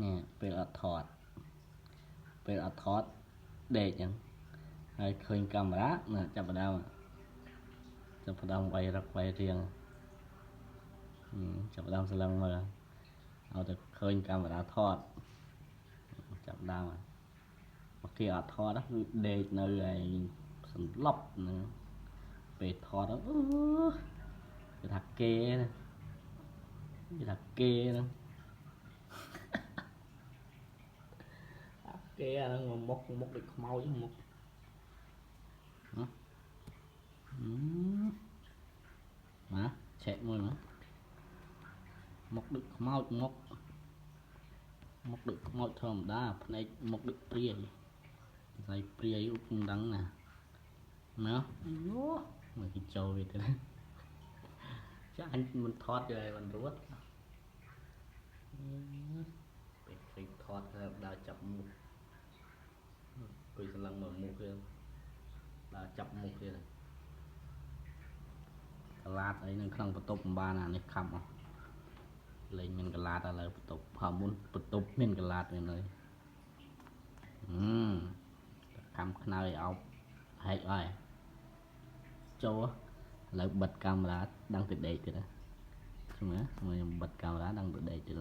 nèពេលអត់ថតដេកចឹងហើយឃើញកាមេរ៉ាណាចាប់ផ្ដើមវាយរឹកវាយរៀងចាប់ផ្ដើមស្លឹងមើលឲ្យតែឃើញកាមេរ៉ាថតចាប់ផ្ដើមមកគេអត់ថតគឺដេកនៅឯសន្លប់ហ្នឹងពេលថតគេថាគេហ្នឹងគេហ្នឹងមុខដូចខ្មោចមុខណាឆែកមួយណាមុខដូចខ្មោចមុខដូចខ្មោចធម្មតាភ្នែកមុខដូចព្រាយស្អីព្រាយមិនដឹងណាណាយោមកគេចូលវាទៅចាអញមិនថតយកឲ្យមិនរួតពេលឃើញថតហើយដើរចាប់មុខគួយស្លឹងមកមុខទៀតដើរចាប់មុខទៀតកឡាតអីនៅក្នុងបន្ទប់មិនបានអានេះខំអស់លេងមានកឡាតឥឡូវបន្ទប់ផមុនបន្ទប់មានកឡាតវិញហើយខំខ្នើយអោបហែកអើយចូលឥឡូវបិទកាមេរ៉ាដឹងទៅដេកទៀតណាខ្ញុំបិទកាមេរ៉ាដឹងទៅដេកទៀត